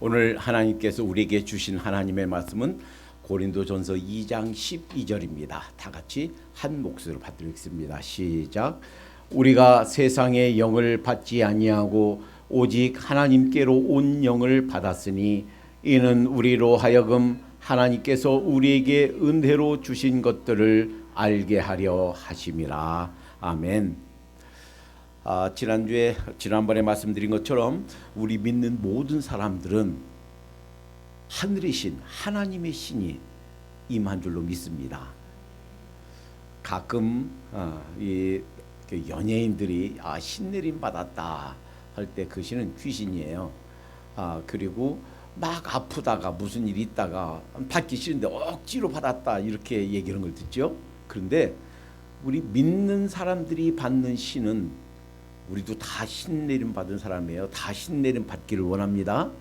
오늘 하나님께서 우리에게 주신 하나님의 말씀은 고린도전서 2장 12절입니다. 다 같이 한 목소리로 받들겠습니다. 시작. 우리가 세상의 영을 받지 아니하고 오직 하나님께로 온 영을 받았으니 이는 우리로 하여금 하나님께서 우리에게 은혜로 주신 것들을 알게 하려 하심이라. 아멘. 지난번에 말씀드린 것처럼 우리 믿는 모든 사람들은 하늘의 신, 하나님의 신이 임한 줄로 믿습니다. 가끔 이 연예인들이 신내림 받았다 할 때 그 신은 귀신이에요. 그리고 막 아프다가 무슨 일이 있다가 받기 싫은데 억지로 받았다 이렇게 얘기하는 걸 듣죠. 그런데 우리 믿는 사람들이 받는 신은 우리도 다 신내림 받은 사람이에요. 다 신내림 받기를 원합니다.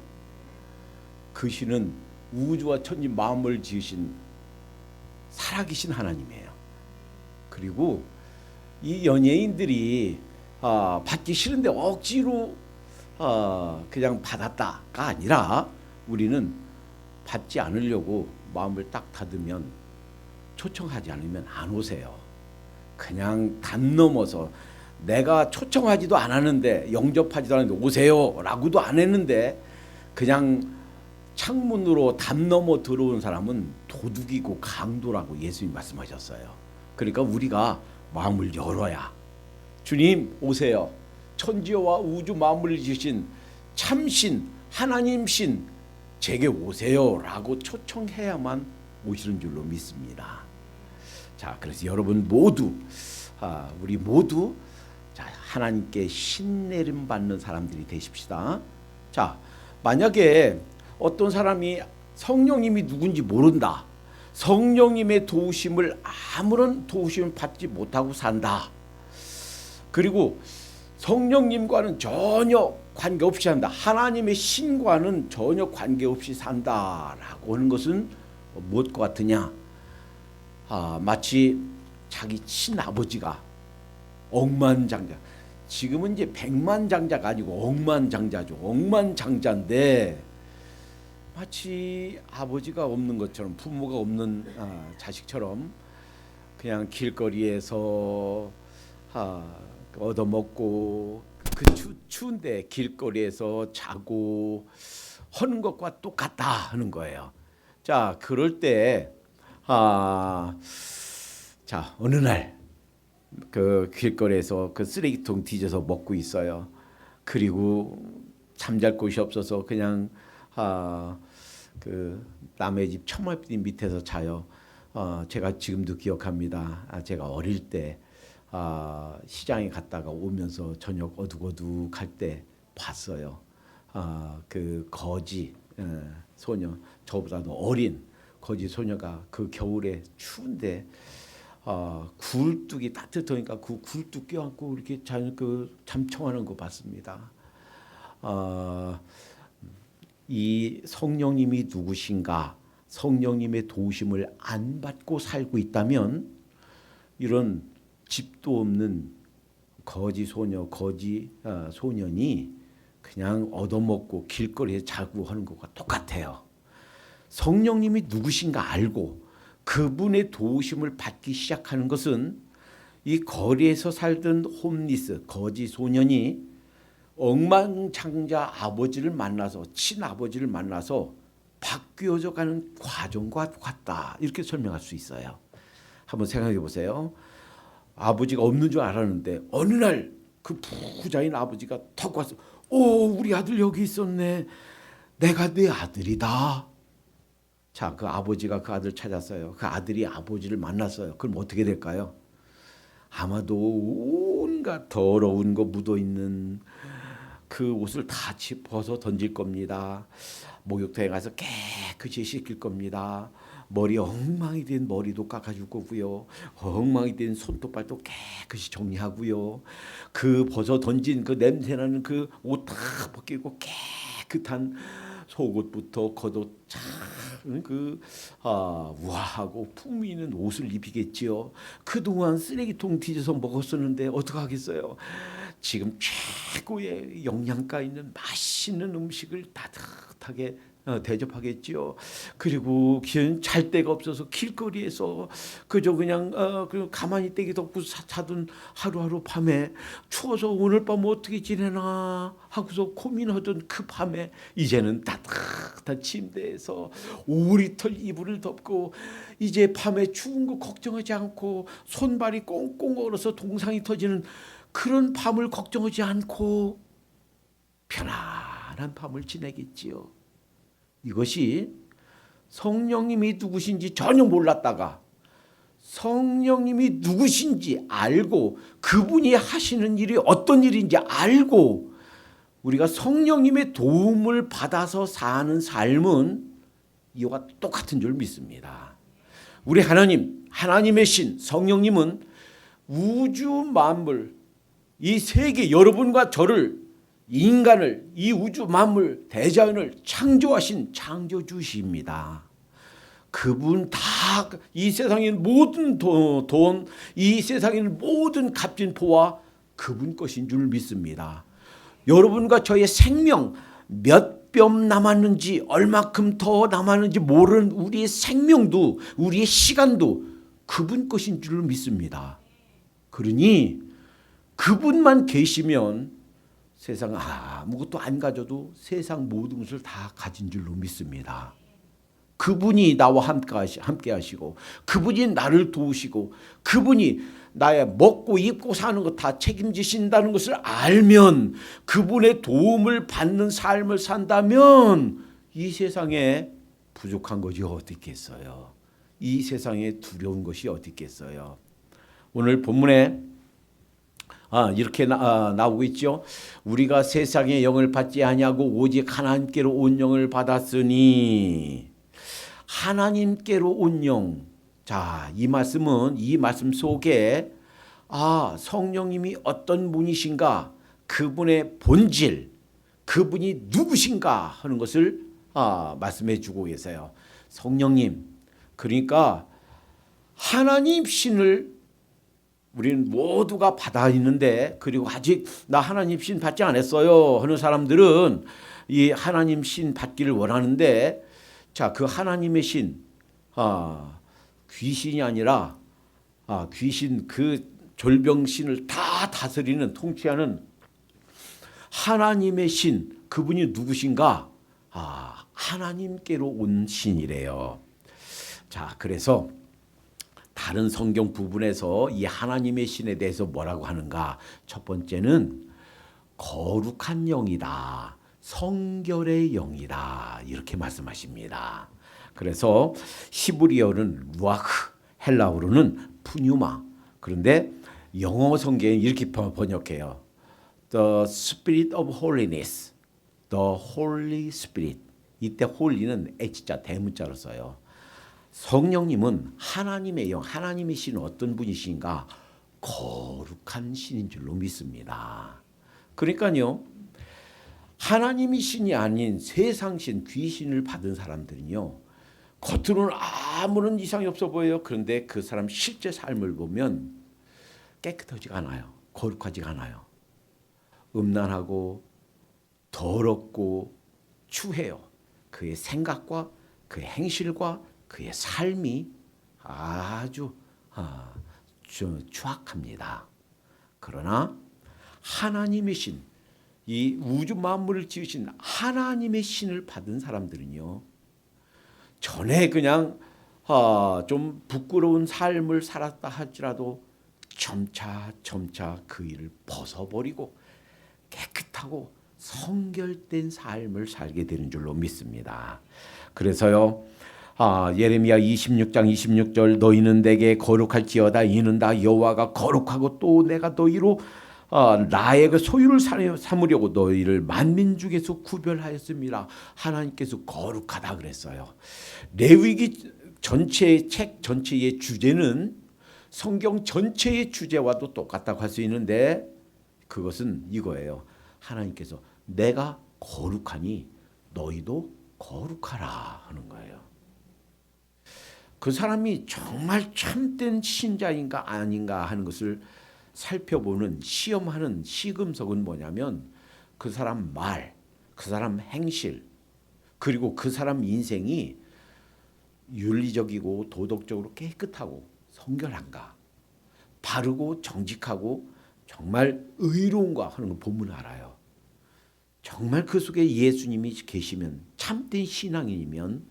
그 신은 우주와 천지 만물을 지으신 살아계신 하나님이에요. 그리고 이 연예인들이 받기 싫은데 억지로 그냥 받았다가 아니라 우리는 받지 않으려고 마음을 딱 닫으면 초청하지 않으면 안 오세요. 그냥 담 넘어서 내가 초청하지도 않았는데 영접하지도 않았는데 오세요 라고도 안 했는데 그냥 창문으로 담 넘어 들어온 사람은 도둑이고 강도라고 예수님 말씀하셨어요. 그러니까 우리가 마음을 열어야 주님 오세요. 천지와 우주 만물을 지으신 참신 하나님 신 제게 오세요 라고 초청해야만 오시는 줄로 믿습니다. 자, 그래서 여러분 모두 우리 모두 하나님께 신내림 받는 사람들이 되십시다. 자, 만약에 어떤 사람이 성령님이 누군지 모른다. 성령님의 도우심을 아무런 도우심을 받지 못하고 산다. 그리고 성령님과는 전혀 관계없이 산다. 하나님의 신과는 전혀 관계없이 산다라고 하는 것은 무엇과 같으냐? 마치 자기 친아버지가 억만장자, 지금은 이제 백만장자가 아니고 억만장자죠. 억만장자인데 마치 아버지가 없는 것처럼 부모가 없는 자식처럼 그냥 길거리에서 얻어먹고 그 추운데 길거리에서 자고 하는 것과 똑같다 하는 거예요. 자, 그럴 때 자, 어느 날 그 길거리에서 그 쓰레기통 뒤져서 먹고 있어요. 그리고 잠잘 곳이 없어서 그냥 그 남의 집 처마잎 밑에서 자요. 제가 지금도 기억합니다. 제가 어릴 때 시장에 갔다가 오면서 저녁 어둑어둑할 때 봤어요. 그 거지 소녀, 저보다도 어린 거지 소녀가 그 겨울에 추운데 굴뚝이 따뜻하니까 그 굴뚝 껴안고 이렇게 잠청하는 거 봤습니다. 이 성령님이 누구신가? 성령님의 도우심을 안 받고 살고 있다면 이런 집도 없는 거지 소녀, 거지 소년이 그냥 얻어먹고 길거리에 자고 하는 것과 똑같아요. 성령님이 누구신가 알고 그분의 도우심을 받기 시작하는 것은 이 거리에서 살던 홈리스 거지 소년이 억만장자 아버지를 만나서 친아버지를 만나서 바뀌어져 가는 과정과 같다 이렇게 설명할 수 있어요. 한번 생각해 보세요. 아버지가 없는 줄 알았는데 어느 날 그 부자인 아버지가 턱 와서 우리 아들 여기 있었네. 내가 네 아들이다. 자, 그 아버지가 그 아들 찾았어요. 그 아들이 아버지를 만났어요. 그럼 어떻게 될까요? 아마도 온갖 더러운 거 묻어있는 그 옷을 다 벗어 던질 겁니다. 목욕탕에 가서 깨끗이 씻길 겁니다. 머리 엉망이 된 머리도 깎아줄 거고요. 엉망이 된 손톱발도 깨끗이 정리하고요. 그 벗어 던진 그 냄새나는 그 옷 다 벗기고 깨끗한 속옷부터 겉옷 우아하고 품위 있는 옷을 입히겠지요. 그동안 쓰레기통 뒤져서 먹었었는데 어떡하겠어요. 지금 최고의 영양가 있는 맛있는 음식을 따뜻하게 따뜻하게 대접하겠지요. 그리고 잘 데가 없어서 길거리에서 그저 그냥 가만히 떼기 덮고 자던 하루하루 밤에 추워서 오늘 밤 어떻게 지내나 하고서 고민하던 그 밤에 이제는 따뜻한 침대에서 오리털 이불을 덮고 이제 밤에 추운 거 걱정하지 않고 손발이 꽁꽁 얼어서 동상이 터지는 그런 밤을 걱정하지 않고 편안한 밤을 지내겠지요. 이것이 성령님이 누구신지 전혀 몰랐다가 성령님이 누구신지 알고 그분이 하시는 일이 어떤 일인지 알고 우리가 성령님의 도움을 받아서 사는 삶은 이와 똑같은 줄 믿습니다. 우리 하나님의 신 성령님은 우주 만물 이 세계 여러분과 저를 인간을 이 우주 만물 대자연을 창조하신 창조주십니다. 그분 다 이 세상의 모든 돈, 이 세상의 모든 값진 포와 그분 것인 줄 믿습니다. 여러분과 저의 생명 몇 뼘 남았는지 얼마큼 더 남았는지 모르는 우리의 생명도 우리의 시간도 그분 것인 줄 믿습니다. 그러니 그분만 계시면 세상 아무것도 안 가져도 세상 모든 것을 다 가진 줄로 믿습니다. 그분이 나와 함께 하시고 그분이 나를 도우시고 그분이 나의 먹고 입고 사는 것 다 책임지신다는 것을 알면 그분의 도움을 받는 삶을 산다면 이 세상에 부족한 것이 어디 있겠어요. 이 세상에 두려운 것이 어디 있겠어요. 오늘 본문에 이렇게 나오고 있죠. 우리가 세상의 영을 받지 아니하고 오직 하나님께로 온 영을 받았으니 하나님께로 온 영. 자, 이 말씀 속에 성령님이 어떤 분이신가, 그분의 본질, 그분이 누구신가 하는 것을 말씀해 주고 계세요. 성령님, 그러니까 하나님 신을 우리는 모두가 받아 있는데 그리고 아직 나 하나님 신 받지 않았어요 하는 사람들은 이 하나님 신 받기를 원하는데 자, 그 하나님의 신 귀신이 아니라 귀신 그 졸병신을 다 다스리는 통치하는 하나님의 신 그분이 누구신가? 하나님께로 온 신이래요. 자, 그래서 다른 성경 부분에서 이 하나님의 신에 대해서 뭐라고 하는가? 첫 번째는 거룩한 영이다. 성결의 영이다. 이렇게 말씀하십니다. 그래서 히브리어는 루아흐, 헬라어로는 푸뉴마. 그런데 영어 성경에 이렇게 번역해요. The Spirit of Holiness, The Holy Spirit. 이때 홀리는 H자 대문자로 써요. 성령님은 하나님의 영, 하나님의 신은 어떤 분이신가? 거룩한 신인 줄로 믿습니다. 그러니까요. 하나님이 신이 아닌 세상 신, 귀신을 받은 사람들은요. 겉으로는 아무런 이상이 없어 보여요. 그런데 그 사람 실제 삶을 보면 깨끗하지가 않아요. 거룩하지가 않아요. 음란하고 더럽고 추해요. 그의 생각과 그의 행실과 그의 삶이 아주 추악합니다. 그러나 하나님의 신, 이 우주 만물을 지으신 하나님의 신을 받은 사람들은요. 전에 그냥 좀 부끄러운 삶을 살았다 할지라도 점차 그 일을 벗어버리고 깨끗하고 성결된 삶을 살게 되는 줄로 믿습니다. 그래서요. 예레미야 26장 26절 너희는 내게 거룩할지어다 이는 다 여호와가 거룩하고 또 내가 너희로 나의 그 소유를 삼으려고 너희를 만민 중에서 구별하였습니다. 하나님께서 거룩하다 그랬어요. 레위기 전체의 책 전체의 주제는 성경 전체의 주제와도 똑같다고 할 수 있는데 그것은 이거예요. 하나님께서 내가 거룩하니 너희도 거룩하라 하는 거예요. 그 사람이 정말 참된 신자인가 아닌가 하는 것을 살펴보는 시험하는 시금석은 뭐냐면 그 사람 말, 그 사람 행실, 그리고 그 사람 인생이 윤리적이고 도덕적으로 깨끗하고 성결한가, 바르고 정직하고 정말 의로운가 하는 걸 보면 알아요. 정말 그 속에 예수님이 계시면, 참된 신앙인이면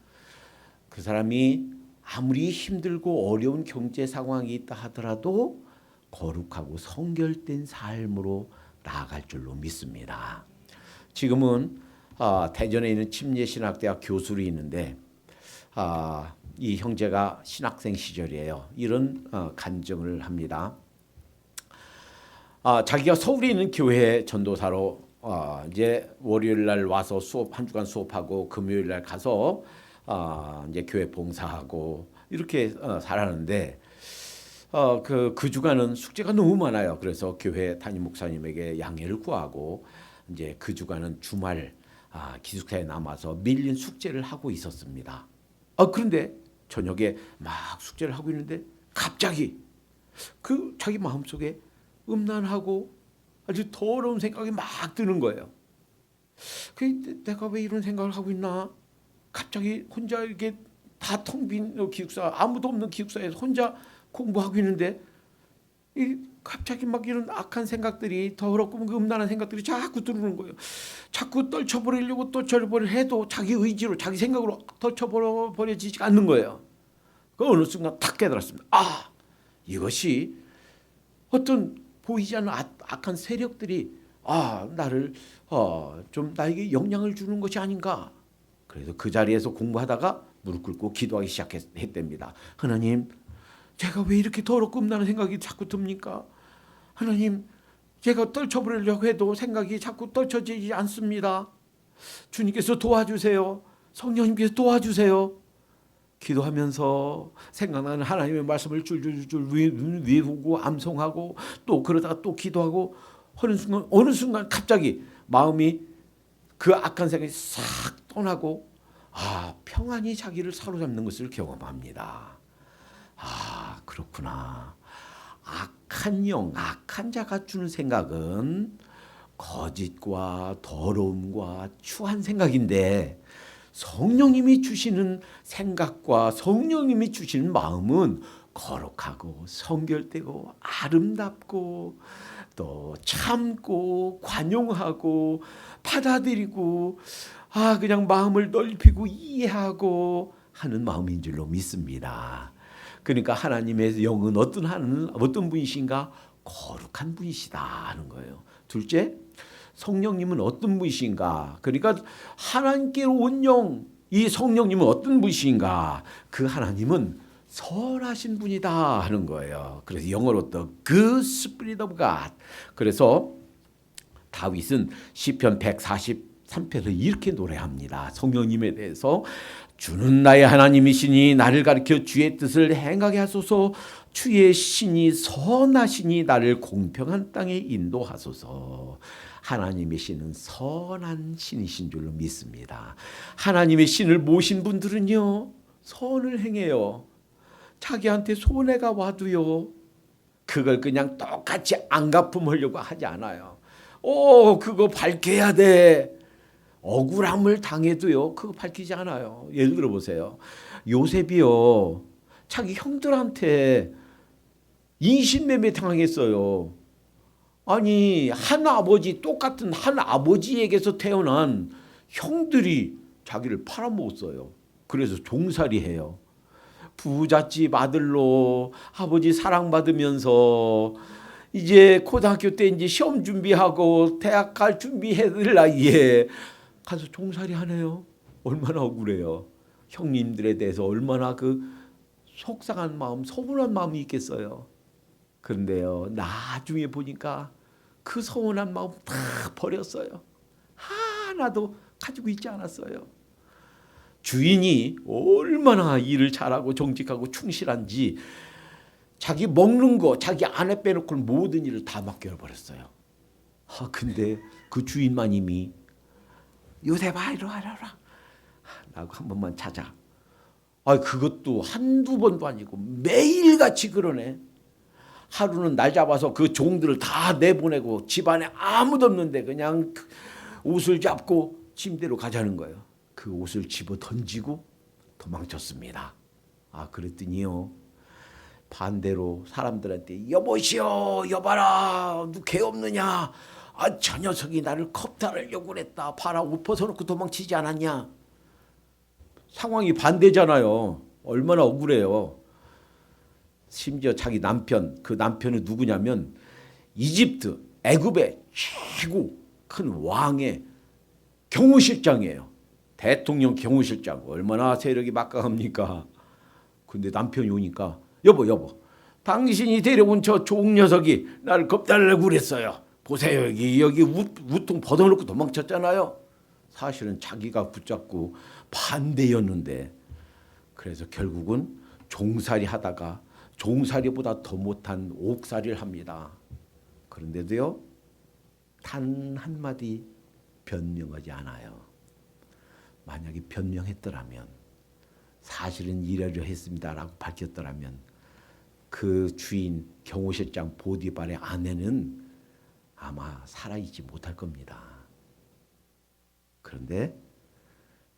그 사람이 아무리 힘들고 어려운 경제 상황이 있다 하더라도 거룩하고 성결된 삶으로 나아갈 줄로 믿습니다. 지금은 대전에 있는 침례신학대학 교수로 있는데 이 형제가 신학생 시절이에요. 이런 간증을 합니다. 자기가 서울에 있는 교회 전도사로 이제 월요일 날 와서 수업 한 주간 수업하고 금요일 날 가서 이제 교회 봉사하고 이렇게 살았는데 그 주간은 숙제가 너무 많아요. 그래서 교회 담임 목사님에게 양해를 구하고 이제 그 주간은 주말 기숙사에 남아서 밀린 숙제를 하고 있었습니다. 그런데 저녁에 막 숙제를 하고 있는데 갑자기 그 자기 마음속에 음란하고 아주 더러운 생각이 막 드는 거예요. 내가 왜 이런 생각을 하고 있나? 갑자기 혼자 이렇게 다 텅 빈 기숙사, 아무도 없는 기숙사에서 혼자 공부하고 있는데 갑자기 막 이런 악한 생각들이, 더럽고 음란한 생각들이 자꾸 들어오는 거예요. 자꾸 떨쳐버리려고 떨쳐버리려 해도 자기 의지로, 자기 생각으로 떨쳐버려지지 않는 거예요. 그 어느 순간 탁 깨달았습니다. 이것이 어떤 보이지 않는 악한 세력들이 나를 좀 나에게 영향을 주는 것이 아닌가. 그래서 그 자리에서 공부하다가 무릎 꿇고 기도하기 시작했답니다. 하나님, 제가 왜 이렇게 더럽고 음란한 생각이 자꾸 듭니까? 하나님, 제가 떨쳐버리려고 해도 생각이 자꾸 떨쳐지지 않습니다. 주님께서 도와주세요. 성령님께서 도와주세요. 기도하면서 생각나는 하나님의 말씀을 줄줄줄 외우고 암송하고 또 그러다가 또 기도하고 하는 순간, 어느 순간 갑자기 마음이 그 악한 생각이 싹 떠나고 평안이 자기를 사로잡는 것을 경험합니다. 그렇구나. 악한 영, 악한 자가 주는 생각은 거짓과 더러움과 추한 생각인데, 성령님이 주시는 생각과 성령님이 주시는 마음은 거룩하고 성결되고 아름답고 또 참고 관용하고 받아들이고 그냥 마음을 넓히고 이해하고 하는 마음인 줄로 믿습니다. 그러니까 하나님의 영은 어떤 분이신가? 거룩한 분이시다 하는 거예요. 둘째, 성령님은 어떤 분이신가? 그러니까 하나님께로 온 영, 이 성령님은 어떤 분이신가? 그 하나님은 선하신 분이다 하는 거예요. 그래서 영어로 또 The Spirit of God. 그래서 다윗은 시편 143편에서 이렇게 노래합니다. 성령님에 대해서 주는 나의 하나님이시니 나를 가르쳐 주의 뜻을 행하게 하소서. 주의 신이 선하시니 나를 공평한 땅에 인도하소서. 하나님의 신은 선한 신이신 줄로 믿습니다. 하나님의 신을 모신 분들은요, 선을 행해요. 자기한테 손해가 와도요, 그걸 그냥 똑같이 안 갚음하려고 하지 않아요. 그거 밝혀야 돼. 억울함을 당해도요, 그거 밝히지 않아요. 예를 들어 보세요. 요셉이요, 자기 형들한테 인신매매 당했어요. 아니, 똑같은 한 아버지에게서 태어난 형들이 자기를 팔아먹었어요. 그래서 종살이해요. 부잣집 아들로 아버지 사랑받으면서 이제 고등학교 때 이제 시험 준비하고 대학 갈 준비해들 나이에 가서 종살이 하네요. 얼마나 억울해요. 형님들에 대해서 얼마나 그 속상한 마음, 서운한 마음이 있겠어요. 그런데요, 나중에 보니까 그 서운한 마음 다 버렸어요. 하나도 가지고 있지 않았어요. 주인이 얼마나 일을 잘하고 정직하고 충실한지 자기 먹는 거, 자기 아내 빼놓고 모든 일을 다 맡겨버렸어요. 근데 그 주인마님이 요셉아, 이리 와라 라고 한 번만 찾아. 그것도 한두 번도 아니고 매일같이 그러네. 하루는 날 잡아서 그 종들을 다 내보내고 집안에 아무도 없는데 그냥 옷을 잡고 침대로 가자는 거예요. 그 그 옷을 집어 던지고 도망쳤습니다. 그랬더니요, 반대로 사람들한테 여보시오, 여봐라, 누 개 없느냐? 저 녀석이 나를 겁탈하려고 그랬다. 봐라, 옷 벗어놓고 도망치지 않았냐? 상황이 반대잖아요. 얼마나 억울해요. 심지어 자기 남편, 그 남편은 누구냐면 이집트, 애굽의 최고 큰 왕의 경호실장이에요. 대통령 경호실장. 얼마나 세력이 막강합니까? 근데 남편이 오니까 여보, 당신이 데려온 저 종 녀석이 나를 겁달라고 그랬어요. 보세요, 여기 우통 벗어놓고 도망쳤잖아요. 사실은 자기가 붙잡고 반대였는데, 그래서 결국은 종살이 하다가 종살이보다 더 못한 옥살이를 합니다. 그런데도요, 단 한마디 변명하지 않아요. 만약에 변명했더라면, 사실은 이러려 했습니다라고 밝혔더라면 그 주인 경호실장 보디발의 아내는 아마 살아있지 못할 겁니다. 그런데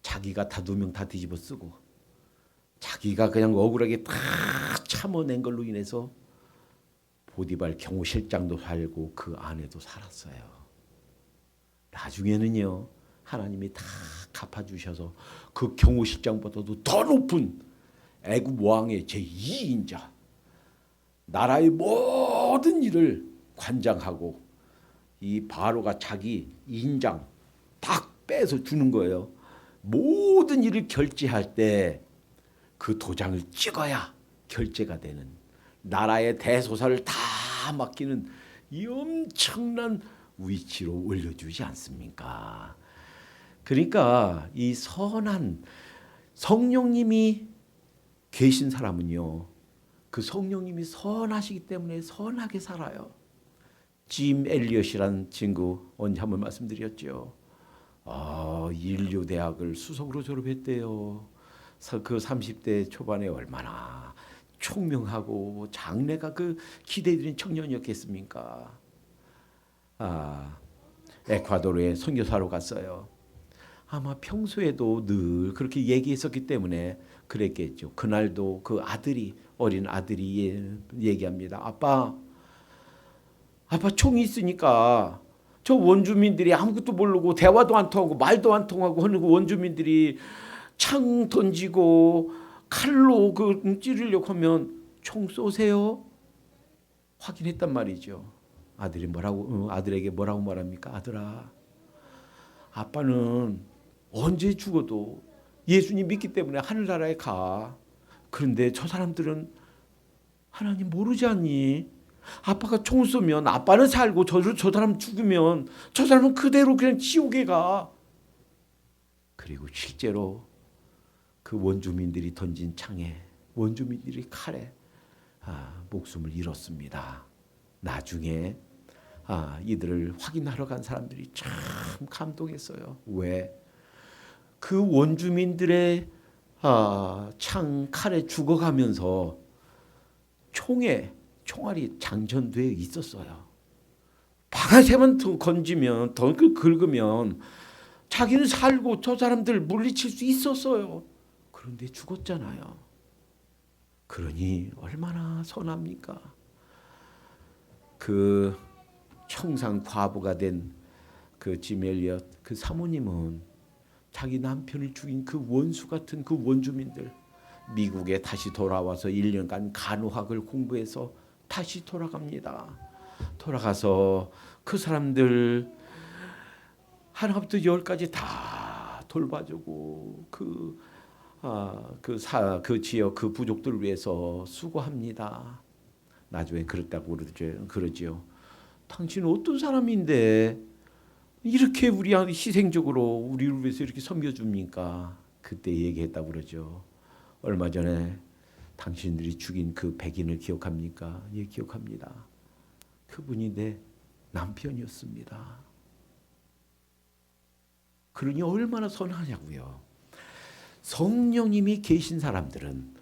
자기가 다 2명 다 뒤집어 쓰고 자기가 그냥 억울하게 다 참아낸 걸로 인해서 보디발 경호실장도 살고 그 아내도 살았어요. 나중에는요, 하나님이 다 갚아주셔서 그 경호실장보다도 더 높은 애굽 왕의 제2인자, 나라의 모든 일을 관장하고, 이 바로가 자기 인장 딱 빼서 주는 거예요. 모든 일을 결제할 때 그 도장을 찍어야 결제가 되는, 나라의 대소사를 다 맡기는 이 엄청난 위치로 올려주지 않습니까? 그러니까 이 선한 성령님이 계신 사람은요, 그 성령님이 선하시기 때문에 선하게 살아요. 짐 엘리엇이란 친구 언제 한번 말씀드렸죠. 인류 대학을 수석으로 졸업했대요. 그 30대 초반에 얼마나 총명하고 장래가 그 기대되는 청년이었겠습니까? 에콰도르에 선교사로 갔어요. 아마 평소에도 늘 그렇게 얘기했었기 때문에 그랬겠죠. 그날도 그 어린 아들이 얘기합니다. 아빠 총이 있으니까 저 원주민들이 아무것도 모르고 대화도 안 통하고 말도 안 통하고 하는 그 원주민들이 창 던지고 칼로 찌르려고 하면 총 쏘세요? 확인했단 말이죠. 아들에게 뭐라고 말합니까? 아들아, 아빠는 언제 죽어도 예수님 믿기 때문에 하늘나라에 가. 그런데 저 사람들은 하나님 모르지 않니? 아빠가 총 쏘면 아빠는 살고 저 사람 죽으면 저 사람은 그대로 그냥 지옥에 가. 그리고 실제로 그 원주민들이 던진 창에, 원주민들이 칼에 목숨을 잃었습니다. 나중에 이들을 확인하러 간 사람들이 참 감동했어요. 왜? 그 원주민들의 창 칼에 죽어가면서 총알이 장전되어 있었어요. 방아쇠만 더 건지면, 더 긁으면 자기는 살고 저 사람들 물리칠 수 있었어요. 그런데 죽었잖아요. 그러니 얼마나 선합니까? 그 청산 과부가 된 그 짐 엘리엇 그 사모님은 자기 남편을 죽인 그 원수 같은 그 원주민들, 미국에 다시 돌아와서 1년간 간호학을 공부해서 다시 돌아갑니다. 돌아가서 그 사람들 하나부터 10까지 다 돌봐주고 그 지역 그 부족들을 위해서 수고합니다. 나중에 그랬다고 그러지요. 당신은 어떤 사람인데 이렇게 우리한테 희생적으로 우리를 위해서 이렇게 섬겨줍니까? 그때 얘기했다고 그러죠. 얼마 전에 당신들이 죽인 그 백인을 기억합니까? 예, 기억합니다. 그분이 내 남편이었습니다. 그러니 얼마나 선하냐고요. 성령님이 계신 사람들은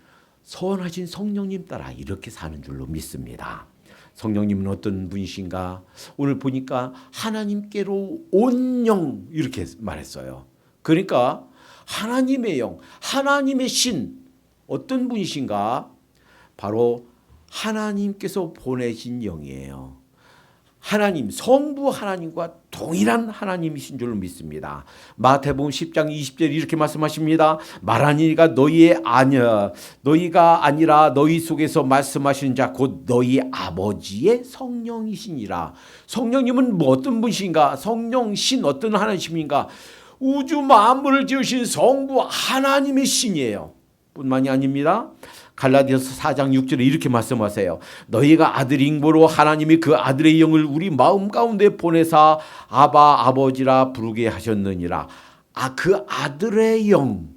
선하신 성령님 따라 이렇게 사는 줄로 믿습니다. 성령님은 어떤 분이신가? 오늘 보니까 하나님께로 온 영 이렇게 말했어요. 그러니까 하나님의 영, 하나님의 신. 어떤 분이신가? 바로 하나님께서 보내신 영이에요. 하나님, 성부 하나님과 동일한 하나님이신 줄로 믿습니다. 마태복음 10장 20절 이렇게 말씀하십니다. 말하니가 너희가 아니라 너희 속에서 말씀하시는 자 곧 너희 아버지의 성령이시니라. 성령님은 뭐 어떤 분이신가? 성령 신 어떤 하나님이신가? 우주 만물을 지으신 성부 하나님의 신이에요. 뿐만이 아닙니다. 갈라디아서 4장 6절에 이렇게 말씀하세요. 너희가 아들인고로 하나님이 그 아들의 영을 우리 마음 가운데 보내사 아바 아버지라 부르게 하셨느니라. 그 아들의 영,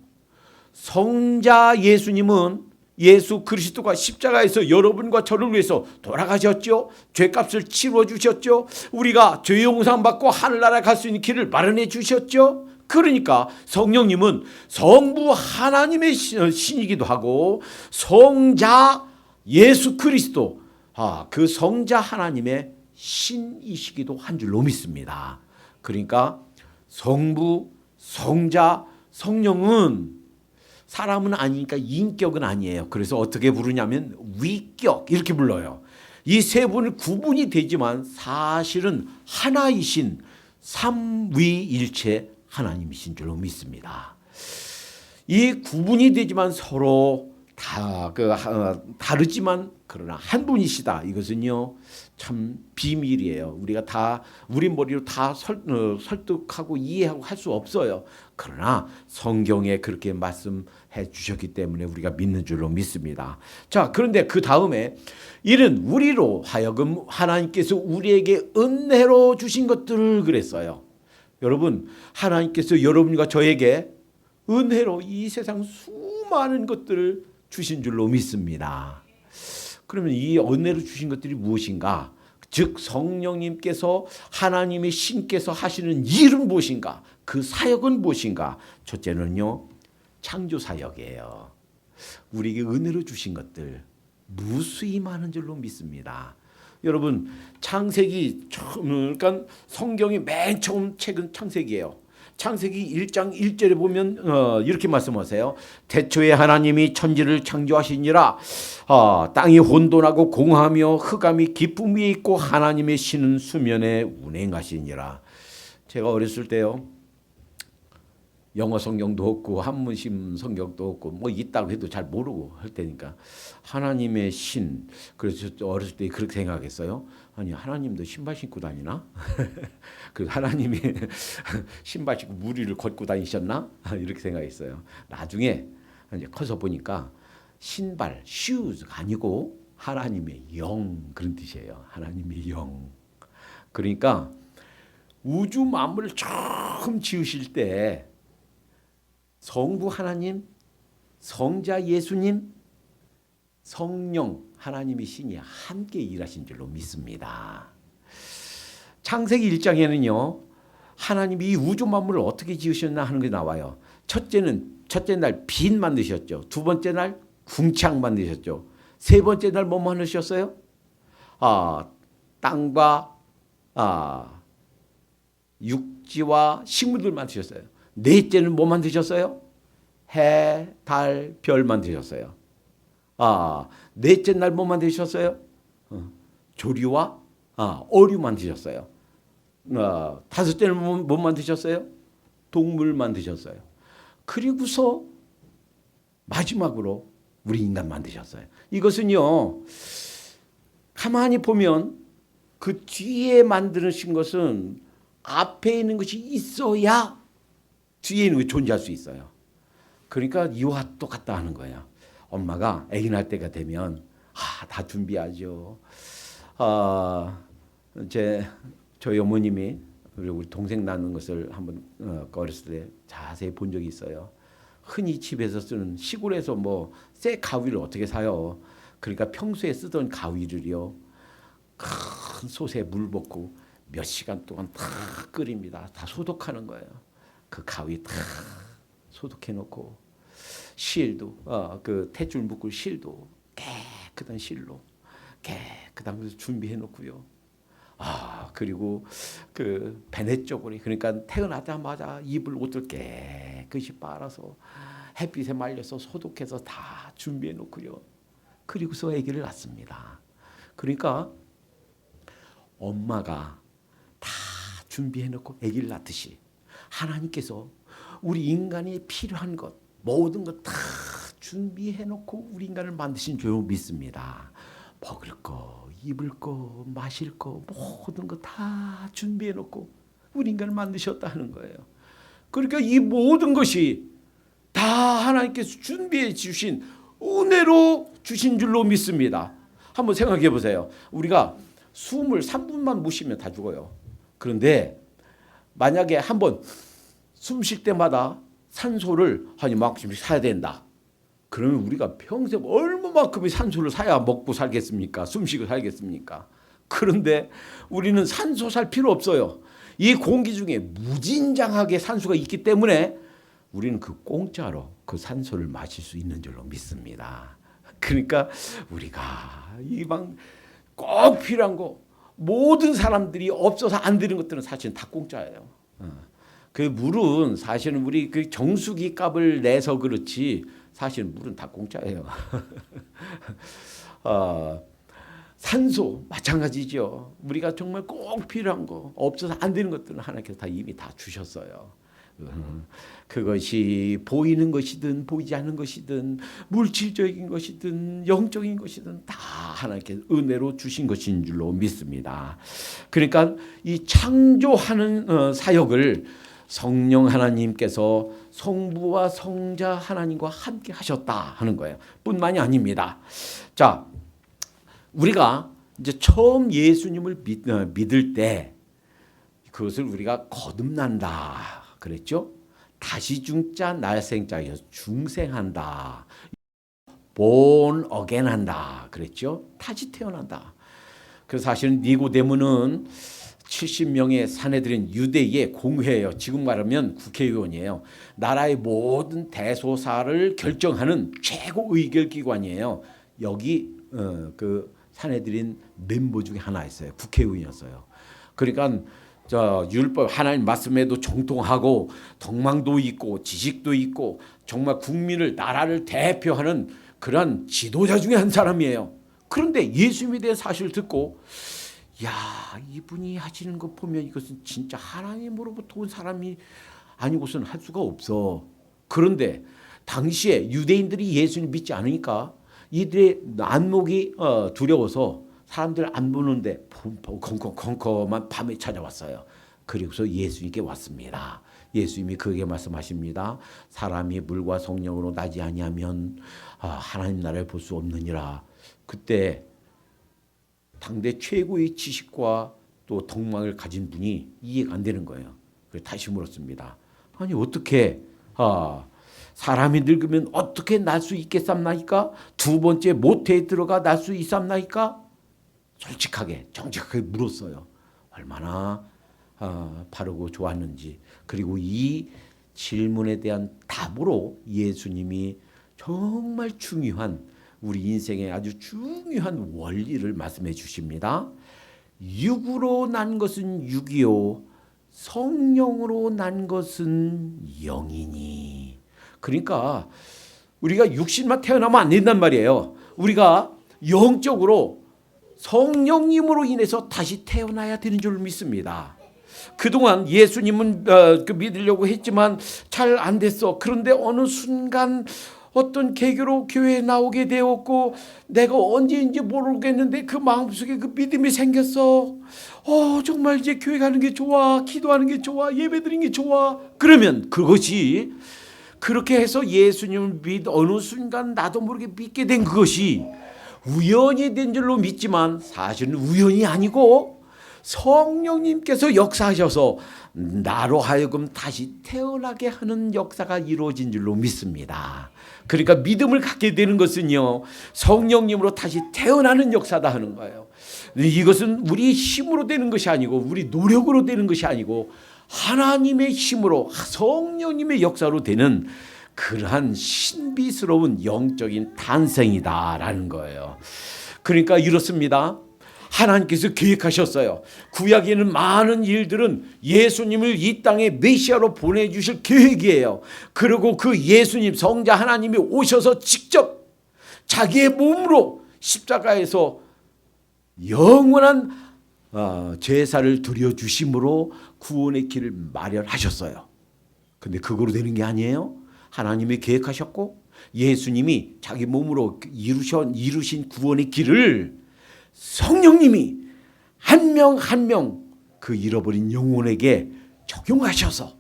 성자 예수님은 예수 그리스도가 십자가에서 여러분과 저를 위해서 돌아가셨죠. 죄값을 치러 주셨죠. 우리가 죄 용서 받고 하늘나라 갈 수 있는 길을 마련해 주셨죠. 그러니까 성령님은 성부 하나님의 신이기도 하고 성자 예수 그리스도 그 성자 하나님의 신이시기도 한 줄로 믿습니다. 그러니까 성부, 성자, 성령은 사람은 아니니까 인격은 아니에요. 그래서 어떻게 부르냐면 위격 이렇게 불러요. 이 세 분은 구분이 되지만 사실은 하나이신 삼위일체 하나님이신 줄로 믿습니다. 이 구분이 되지만 서로 다르지만 그러나 한 분이시다. 이것은요 참 비밀이에요. 우리가 다 우리 머리로 다 설득하고 이해하고 할 수 없어요. 그러나 성경에 그렇게 말씀해 주셨기 때문에 우리가 믿는 줄로 믿습니다. 자, 그런데 그 다음에 이는 우리로 하여금 하나님께서 우리에게 은혜로 주신 것들을 그랬어요. 여러분, 하나님께서 여러분과 저에게 은혜로 이 세상 수많은 것들을 주신 줄로 믿습니다. 그러면 이 은혜로 주신 것들이 무엇인가? 즉 성령님께서 하나님의 신께서 하시는 일은 무엇인가? 그 사역은 무엇인가? 첫째는요, 창조 사역이에요. 우리에게 은혜로 주신 것들 무수히 많은 줄로 믿습니다. 여러분, 창세기 그러니까 성경이 맨 처음 책은 창세기예요. 창세기 1장 1절에 보면 이렇게 말씀하세요. 태초에 하나님이 천지를 창조하시니라. 땅이 혼돈하고 공하며 흑암이 깊음 위에 있고 하나님의 신은 수면에 운행하시니라. 제가 어렸을 때요, 영어 성경도 없고 한문심 성경도 없고 뭐 있다고 해도 잘 모르고 할 때니까 하나님의 신, 그래서 어렸을 때 그렇게 생각했어요. 아니, 하나님도 신발 신고 다니나? 그 하나님이 신발 신고 물 위를 걷고 다니셨나? 이렇게 생각했어요. 나중에 이제 커서 보니까 신발, shoes가 아니고 하나님의 영, 그런 뜻이에요. 하나님의 영. 그러니까 우주 만물을 처음 지으실 때 성부 하나님, 성자 예수님, 성령 하나님의 신이 함께 일하신 줄로 믿습니다. 창세기 1장에는요. 하나님이 이 우주 만물을 어떻게 지으셨나 하는 게 나와요. 첫째 날 빛 만드셨죠. 두 번째 날 궁창 만드셨죠. 세 번째 날 뭐 만드셨어요? 땅과 육지와 식물들 만드셨어요. 넷째는 뭐 만드셨어요? 해, 달, 별 만드셨어요. 넷째 날 뭐 만드셨어요? 조류와 어류 만드셨어요. 다섯째는 뭐 만드셨어요? 동물 만드셨어요. 그리고서 마지막으로 우리 인간 만드셨어요. 이것은요, 가만히 보면 그 뒤에 만드신 것은 앞에 있는 것이 있어야 뒤에 있는 것이 존재할 수 있어요. 그러니까 이와 똑같다 하는 거예요. 엄마가 아기 낳을 때가 되면 다 준비하죠. 저희 어머님이 우리 동생 낳는 것을 한번 어렸을 때 자세히 본 적이 있어요. 흔히 집에서 쓰는 시골에서 뭐 새 가위를 어떻게 사요? 그러니까 평소에 쓰던 가위를요, 큰 솥에 물 붓고 몇 시간 동안 다 끓입니다. 다 소독하는 거예요. 그 가위 다 소독해 놓고 실도 그 탯줄 묶을 실도 깨끗한 실로 깨끗한 것을 준비해 놓고요. 그리고 그 베네 쪼그리, 그러니까 태어나자마자 입을 옷을 깨끗하게 깨끗이 빨아서 햇빛에 말려서 소독해서 다 준비해 놓고요. 그리고서 아기를 낳습니다. 그러니까 엄마가 다 준비해 놓고 아기를 낳듯이 하나님께서 우리 인간이 필요한 것 모든 것 다 준비해 놓고 우리 인간을 만드신 줄 믿습니다. 먹을 거, 입을 거, 마실 거 모든 거 다 준비해 놓고 우리 인간을 만드셨다 하는 거예요. 그러니까 이 모든 것이 다 하나님께서 준비해 주신 은혜로 주신 줄로 믿습니다. 한번 생각해 보세요. 우리가 숨을 3분만 못 쉬면 다 죽어요. 그런데 만약에 한번 숨 쉴 때마다 산소를 한 이만큼씩 사야 된다. 그러면 우리가 평생 얼마만큼의 산소를 사야 먹고 살겠습니까? 숨쉬고 살겠습니까? 그런데 우리는 산소 살 필요 없어요. 이 공기 중에 무진장하게 산소가 있기 때문에 우리는 그 공짜로 그 산소를 마실 수 있는 줄로 믿습니다. 그러니까 우리가 이방 꼭 필요한 거 모든 사람들이 없어서 안 되는 것들은 사실은 다 공짜예요. 그 물은 사실은 우리 그 정수기 값을 내서 그렇지 사실은 물은 다 공짜예요. 산소 마찬가지죠. 우리가 정말 꼭 필요한 거 없어서 안 되는 것들은 하나님께서 다 이미 다 주셨어요. 그것이 보이는 것이든 보이지 않는 것이든 물질적인 것이든 영적인 것이든 다 하나님께서 은혜로 주신 것인 줄로 믿습니다. 그러니까 이 창조하는 사역을 성령 하나님께서 성부와 성자 하나님과 함께 하셨다 하는 거예요. 뿐만이 아닙니다. 자, 우리가 이제 처음 예수님을 믿을 때 그것을 우리가 거듭난다 그랬죠. 다시 중자 날생자여서 중생한다. born again 한다 그랬죠. 다시 태어난다. 그래서 사실은 니고데모는 70명의 사내들인 유대의 공회예요. 지금 말하면 국회의원이에요. 나라의 모든 대소사를 결정하는 최고 의결기관이에요. 여기 그 사내들인 멤버 중에 하나였어요. 국회의원이었어요. 그러니까 율법 하나님 말씀에도 정통하고 덕망도 있고 지식도 있고 정말 국민을 나라를 대표하는 그런 지도자 중에 한 사람이에요. 그런데 예수님에 대한 사실을 듣고 야, 이분이 하시는 거 보면 이것은 진짜 하나님으로부터 온 사람이 아니고서는 할 수가 없어. 그런데 당시에 유대인들이 예수님 믿지 않으니까 이들의 안목이 두려워서 사람들 안 보는데 컴컴컴컴한 밤에 찾아왔어요. 그리고서 예수님께 왔습니다. 예수님이 그에게 말씀하십니다. 사람이 물과 성령으로 나지 아니하면 하나님 나라를 볼 수 없느니라. 그때 당대 최고의 지식과 또 덕망을 가진 분이 이해가 안 되는 거예요. 그래서 다시 물었습니다. 아니 어떻게 사람이 늙으면 어떻게 날 수 있겠습니까? 두 번째 모태에 들어가 날 수 있습니까? 솔직하게 정직하게 물었어요. 얼마나 바르고 좋았는지. 그리고 이 질문에 대한 답으로 예수님이 정말 중요한 우리 인생의 아주 중요한 원리를 말씀해 주십니다. 육으로 난 것은 육이요 성령으로 난 것은 영이니. 그러니까 우리가 육신만 태어나면 안 된단 말이에요. 우리가 영적으로 성령님으로 인해서 다시 태어나야 되는 줄 믿습니다. 그동안 예수님은 믿으려고 했지만 잘 안 됐어. 그런데 어느 순간 어떤 계교로 교회에 나오게 되었고 내가 언제인지 모르겠는데 그 마음속에 그 믿음이 생겼어. 정말 이제 교회 가는 게 좋아. 기도하는 게 좋아. 예배드리는 게 좋아. 그러면 그것이 그렇게 해서 예수님을 어느 순간 나도 모르게 믿게 된 그것이 우연이 된 줄로 믿지만 사실은 우연이 아니고 성령님께서 역사하셔서 나로 하여금 다시 태어나게 하는 역사가 이루어진 줄로 믿습니다. 그러니까 믿음을 갖게 되는 것은요 성령님으로 다시 태어나는 역사다 하는 거예요. 이것은 우리 힘으로 되는 것이 아니고 우리 노력으로 되는 것이 아니고 하나님의 힘으로 성령님의 역사로 되는 그러한 신비스러운 영적인 탄생이다라는 거예요. 그러니까 이렇습니다. 하나님께서 계획하셨어요. 구약에는 많은 일들은 예수님을 이 땅에 메시아로 보내주실 계획이에요. 그리고 그 예수님 성자 하나님이 오셔서 직접 자기의 몸으로 십자가에서 영원한 제사를 드려주심으로 구원의 길을 마련하셨어요. 근데 그거로 되는 게 아니에요. 하나님이 계획하셨고 예수님이 자기 몸으로 이루신 구원의 길을 성령님이 한 명 한 명 그 잃어버린 영혼에게 적용하셔서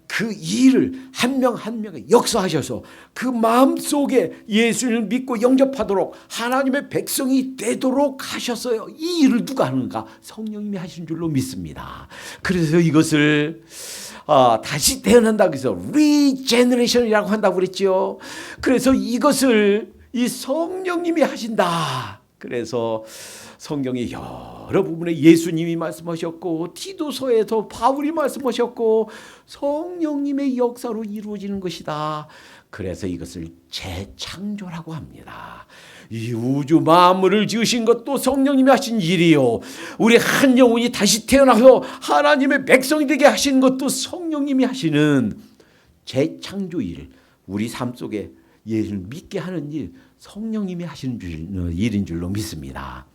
그 일을 한 명 한 명에 역사하셔서 그 마음속에 예수님을 믿고 영접하도록 하나님의 백성이 되도록 하셨어요. 이 일을 누가 하는가? 성령님이 하신 줄로 믿습니다. 그래서 이것을 다시 태어난다고 해서 리제너레이션이라고 한다고 그랬죠. 그래서 이것을 이 성령님이 하신다. 그래서 성경의 여러 부분에 예수님이 말씀하셨고 디도서에서 바울이 말씀하셨고 성령님의 역사로 이루어지는 것이다. 그래서 이것을 재창조라고 합니다. 이 우주 만물을 지으신 것도 성령님이 하신 일이요. 우리 한 영혼이 다시 태어나서 하나님의 백성이 되게 하신 것도 성령님이 하시는 재창조 일. 우리 삶 속에 예수를 믿게 하는 일, 성령님이 하시는 일인 줄로 믿습니다.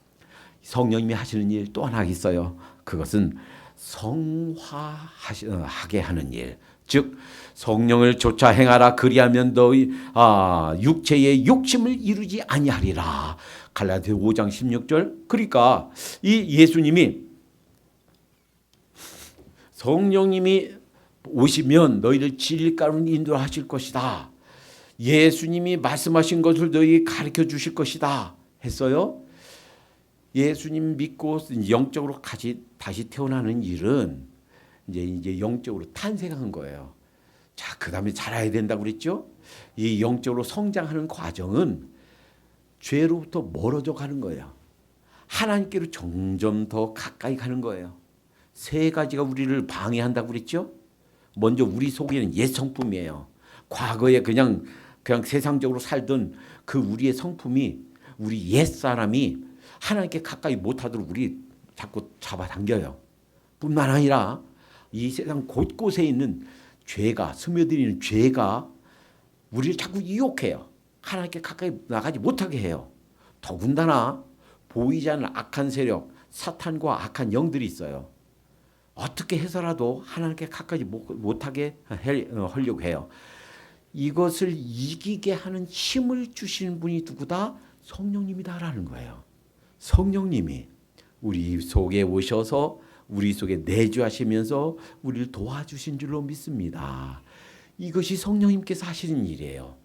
성령님이 하시는 일 또 하나 있어요. 그것은 성화하게 하는 일. 즉 성령을 쫓아 행하라. 그리하면 너희 육체의 욕심을 이루지 아니하리라. 갈라디아 5장 16절. 그러니까 이 예수님이 성령님이 오시면 너희를 진리가로 인도하실 것이다. 예수님이 말씀하신 것을 너희 가르쳐 주실 것이다 했어요. 예수님 믿고 영적으로 다시 태어나는 일은 이제 영적으로 탄생한 거예요. 자, 그다음에 자라야 된다고 그랬죠. 이 영적으로 성장하는 과정은 죄로부터 멀어져 가는 거예요. 하나님께로 점점 더 가까이 가는 거예요. 세 가지가 우리를 방해한다고 그랬죠. 먼저 우리 속에는 옛 성품이에요. 과거에 그냥 세상적으로 살던 그 우리의 성품이 우리 옛 사람이 하나님께 가까이 못하도록 우리 자꾸 잡아당겨요. 뿐만 아니라 이 세상 곳곳에 있는 죄가 스며들이는 죄가 우리를 자꾸 유혹해요. 하나님께 가까이 나가지 못하게 해요. 더군다나 보이지 않는 악한 세력, 사탄과 악한 영들이 있어요. 어떻게 해서라도 하나님께 가까이 못하게 하려고 해요. 이것을 이기게 하는 힘을 주시는 분이 누구다? 성령님이다라는 거예요. 성령님이 우리 속에 오셔서 우리 속에 내주하시면서 우리를 도와주신 줄로 믿습니다. 이것이 성령님께서 하시는 일이에요.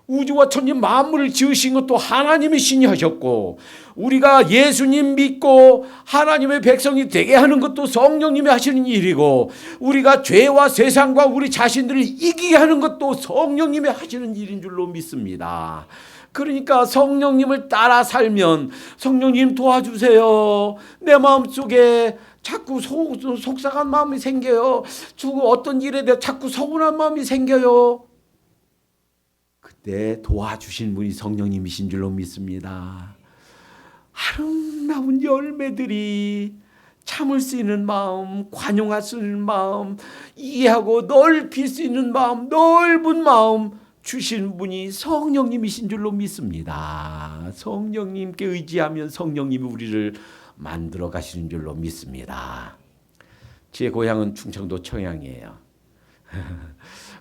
우주와 천지 만물을 지으신 것도 하나님이 신이 하셨고 우리가 예수님 믿고 하나님의 백성이 되게 하는 것도 성령님이 하시는 일이고 우리가 죄와 세상과 우리 자신들을 이기게 하는 것도 성령님이 하시는 일인 줄로 믿습니다. 그러니까 성령님을 따라 살면 성령님 도와주세요. 내 마음속에 자꾸 속상한 마음이 생겨요. 어떤 일에 대해 자꾸 서운한 마음이 생겨요. 그때 도와주신 분이 성령님이신 줄로 믿습니다. 아름다운 열매들이 참을 수 있는 마음, 관용할 수 있는 마음, 이해하고 넓힐 수 있는 마음, 넓은 마음 주신 분이 성령님이신 줄로 믿습니다. 성령님께 의지하면 성령님이 우리를 만들어 가시는 줄로 믿습니다. 제 고향은 충청도 청양이에요.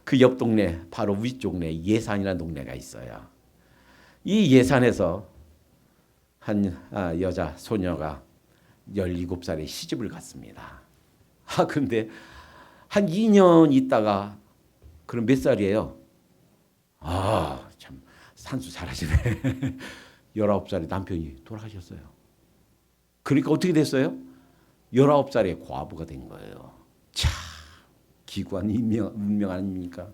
그 옆 동네 바로 위쪽 내 예산이라는 동네가 있어요. 이 예산에서 한 여자 소녀가 17살에 시집을 갔습니다. 근데 한 2년 있다가 그럼 몇 살이에요? 참 산수 잘하시네. 19살에 남편이 돌아가셨어요. 그러니까 어떻게 됐어요? 19살에 과부가 된 거예요. 참 기구한 운명 아닙니까?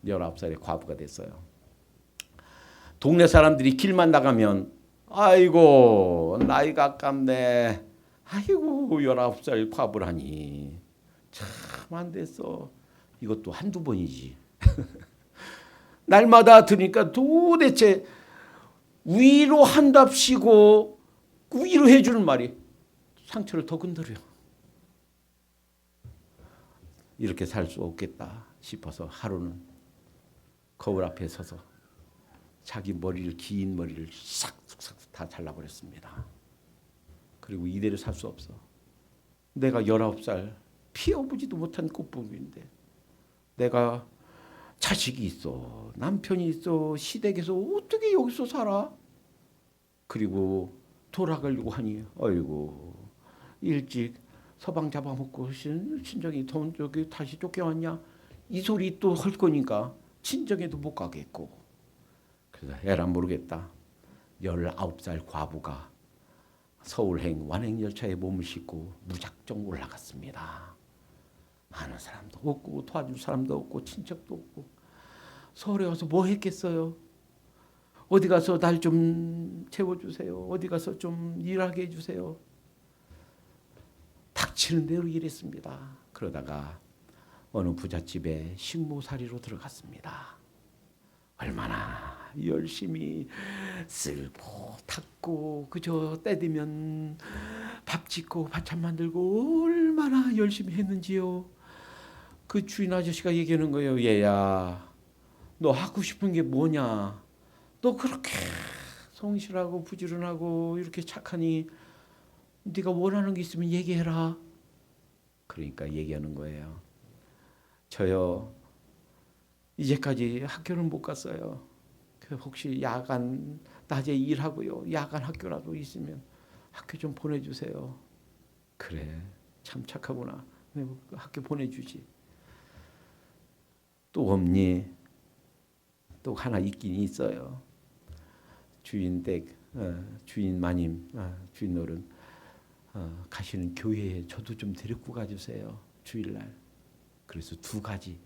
19살에 과부가 됐어요. 동네 사람들이 길만 나가면 아이고 나이가 아깝네. 아이고 19살 과부라니. 참 안 됐어. 이것도 한두 번이지. 날마다 들으니까 도대체 위로한답시고 그 위로해 주는 말이 상처를 더 건드려. 이렇게 살 수 없겠다 싶어서 하루는 거울 앞에 서서 자기 머리를, 긴 머리를 싹 다 잘라버렸습니다. 그리고 이대로 살 수 없어. 내가 19살 피어보지도 못한 꽃봉인데, 내가 자식이 있어, 남편이 있어, 시댁에서 어떻게 여기서 살아? 그리고 돌아가려고 하니 아이고 일찍 서방 잡아먹고 친정이 돈 저기 다시 쫓겨왔냐, 이 소리 또 할 거니까 친정에도 못 가겠고. 그래서 에라 모르겠다. 19살 과부가 서울행 완행열차에 몸을 싣고 무작정 올라갔습니다. 아는 사람도 없고 도와줄 사람도 없고 친척도 없고. 서울에 와서 뭐 했겠어요? 어디 가서 날 좀 채워주세요. 어디 가서 좀 일하게 해주세요. 닥치는 대로 일했습니다. 그러다가 어느 부잣집에 식모살이로 들어갔습니다. 얼마나 열심히 쓸고 닦고 그저 때 되면 밥 짓고 반찬 만들고 얼마나 열심히 했는지요. 그 주인 아저씨가 얘기하는 거예요. 얘야, 너 하고 싶은 게 뭐냐? 너 그렇게 성실하고 부지런하고 이렇게 착하니 네가 원하는 게 있으면 얘기해라. 그러니까 얘기하는 거예요. 저요, 이제까지 학교를 못 갔어요. 혹시 야간 낮에 일하고요, 야간 학교라도 있으면 학교 좀 보내주세요. 그래, 참 착하구나. 학교 보내주지. 또 없니? 또 하나 있긴 있어요. 주인 댁, 주인 마님, 주인 어른 가시는 교회에 저도 좀 데리고 가주세요. 주일날. 그래서 두 가지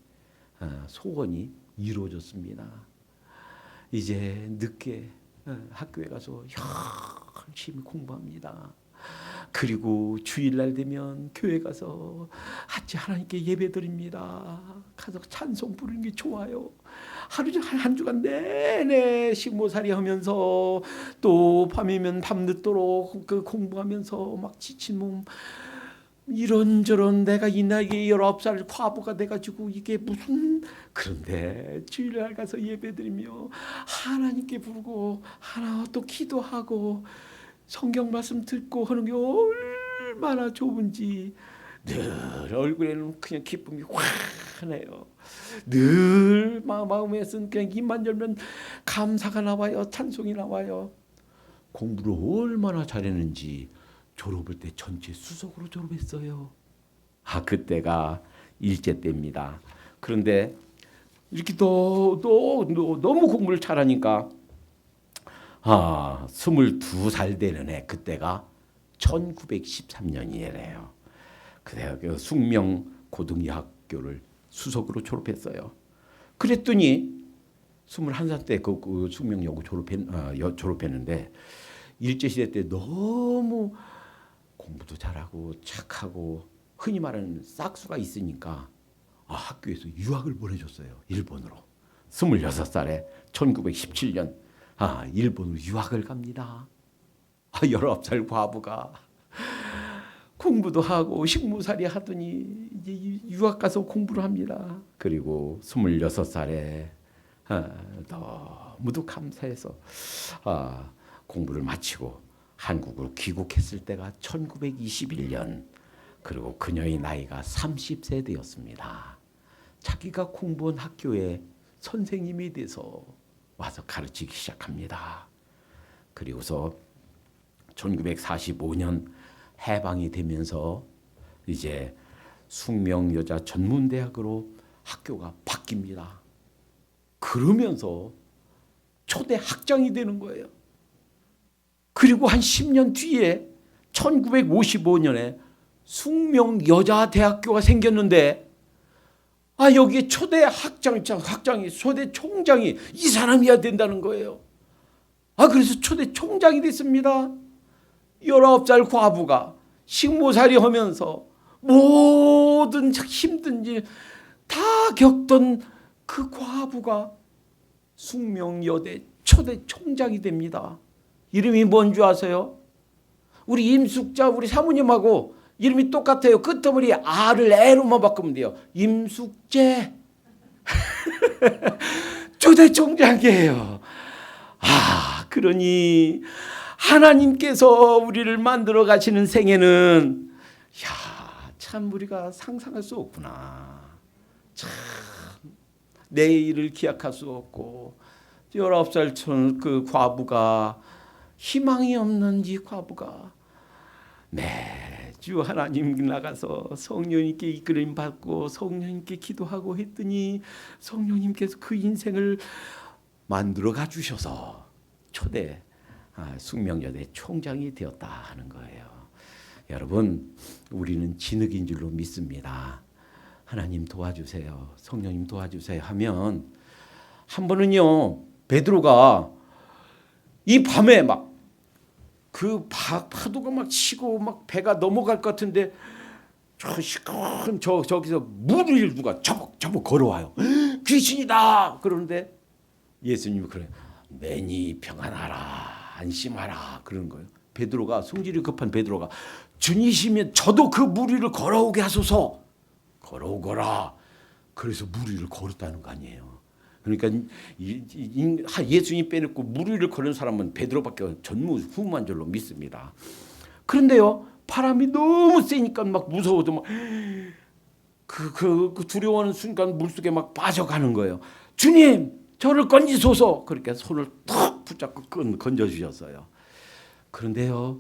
소원이 이루어졌습니다. 이제 늦게 학교에 가서 열심히 공부합니다. 그리고 주일날 되면 교회 가서 같이 하나님께 예배드립니다. 가서 찬송 부르는 게 좋아요. 한 주간 내내 식모살이 하면서 또 밤이면 밤늦도록 그 공부하면서 막 지친 몸, 이런저런 내가 이 나이에 19살 과부가 돼가지고 이게 무슨. 그런데 주일날 가서 예배드리며 하나님께 부르고 하나 또 기도하고 성경 말씀 듣고 하는 게 얼마나 좋은지 늘 얼굴에는 그냥 기쁨이 환해요. 늘 마음에서는 그냥 입만 열면 감사가 나와요. 찬송이 나와요. 공부를 얼마나 잘했는지 졸업할 때 전체 수석으로 졸업했어요. 그때가 일제 때입니다. 그런데 이렇게 너무 공부를 잘하니까 22살 되는 해, 그때가 1913년이래요. 그래서 그 숙명 고등학교를 수석으로 졸업했어요. 그랬더니 21살 때 그 숙명여고 졸업했는데 일제시대 때 너무 공부도 잘하고 착하고 흔히 말하는 싹수가 있으니까 학교에서 유학을 보내줬어요. 일본으로. 26살에 1917년 일본으로 유학을 갑니다. 19살 과부가 공부도 하고 식모살이 하더니 이제 유학 가서 공부를 합니다. 그리고 26살에 너무도 감사해서 공부를 마치고 한국으로 귀국했을 때가 1921년. 그리고 그녀의 나이가 30세 되었습니다. 자기가 공부한 학교에 선생님이 돼서 와서 가르치기 시작합니다. 그리고서 1945년 해방이 되면서 이제 숙명여자전문대학으로 학교가 바뀝니다. 그러면서 초대 학장이 되는 거예요. 그리고 한 10년 뒤에 1955년에 숙명여자대학교가 생겼는데 여기에 초대 학장이 초대 총장이 이 사람이어야 된다는 거예요. 그래서 초대 총장이 됐습니다. 19살 과부가 식모살이 하면서 모든 힘든 일 다 겪던 그 과부가 숙명여대 초대 총장이 됩니다. 이름이 뭔 줄 아세요? 우리 임숙자 우리 사모님하고 이름이 똑같아요. 끝머리 R을 L로만 바꾸면 돼요. 임숙재 초대총장이에요. 그러니 하나님께서 우리를 만들어 가시는 생애는 참 우리가 상상할 수 없구나. 참 내일을 기약할 수 없고 19살 그 과부가 희망이 없는 이 과부가 매주 하나님 나가서 성령님께 이끌림 받고 성령님께 기도하고 했더니 성령님께서 그 인생을 만들어 주셔서 초대 숙명여대 총장이 되었다 하는 거예요. 여러분, 우리는 진흙인 줄로 믿습니다. 하나님 도와주세요. 성령님 도와주세요 하면 한 번은요, 베드로가 이 밤에 막 그 파도가 막 치고 막 배가 넘어갈 것 같은데 저기서 물을 누가 저벅 걸어와요. 귀신이다. 그러는데 예수님이 그래요. 매니 평안하라, 안심하라 그러는 거예요. 베드로가 성질이 급한 베드로가 주님이시면 저도 그 물 위를 걸어오게 하소서. 걸어오거라. 그래서 물 위를 걸었다는 거 아니에요. 그러니까 예수님 빼놓고 물 위를 걸은 사람은 베드로밖에 전무후무한 줄로 믿습니다. 그런데요, 바람이 너무 세니까 막 무서워도 막 그 두려워하는 순간 물속에 막 빠져가는 거예요. 주님, 저를 건지소서. 그러니까 손을 턱 붙잡고 건져주셨어요. 그런데요,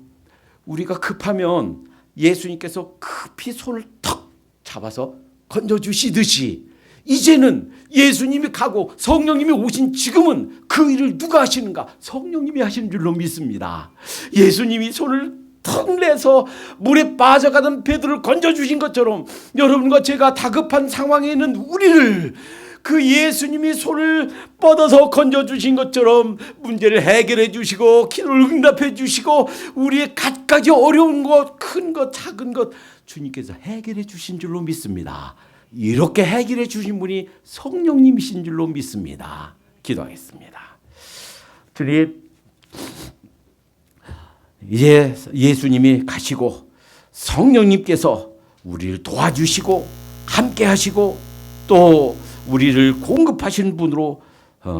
우리가 급하면 예수님께서 급히 손을 턱 잡아서 건져주시듯이 이제는 예수님이 가고 성령님이 오신 지금은 그 일을 누가 하시는가? 성령님이 하시는 줄로 믿습니다. 예수님이 손을 턱 내서 물에 빠져가던 베드로를 건져주신 것처럼 여러분과 제가 다급한 상황에 있는 우리를 그 예수님이 손을 뻗어서 건져주신 것처럼 문제를 해결해 주시고 기도를 응답해 주시고 우리의 갖가지 어려운 것, 큰 것, 작은 것 주님께서 해결해 주신 줄로 믿습니다. 이렇게 해결해 주신 분이 성령님이신 줄로 믿습니다. 기도하겠습니다. 주님, 이제 예수님이 가시고 성령님께서 우리를 도와주시고 함께 하시고 또 우리를 공급하신 분으로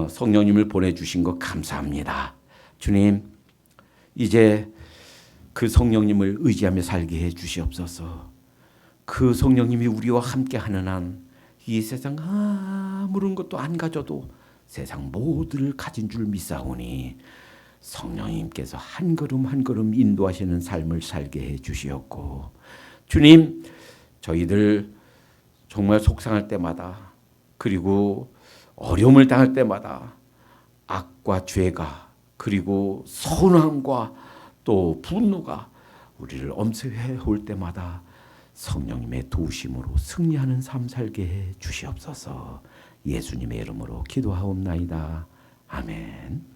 성령님을 보내주신 것 감사합니다. 주님, 이제 그 성령님을 의지하며 살게 해 주시옵소서. 그 성령님이 우리와 함께 하는 한 이 세상 아무런 것도 안 가져도 세상 모두를 가진 줄 믿사오니 성령님께서 한 걸음 한 걸음 인도하시는 삶을 살게 해 주시옵고, 주님, 저희들 정말 속상할 때마다 그리고 어려움을 당할 때마다 악과 죄가 그리고 서운함과 또 분노가 우리를 엄습해 올 때마다 성령님의 도우심으로 승리하는 삶 살게 해 주시옵소서. 예수님의 이름으로 기도하옵나이다. 아멘.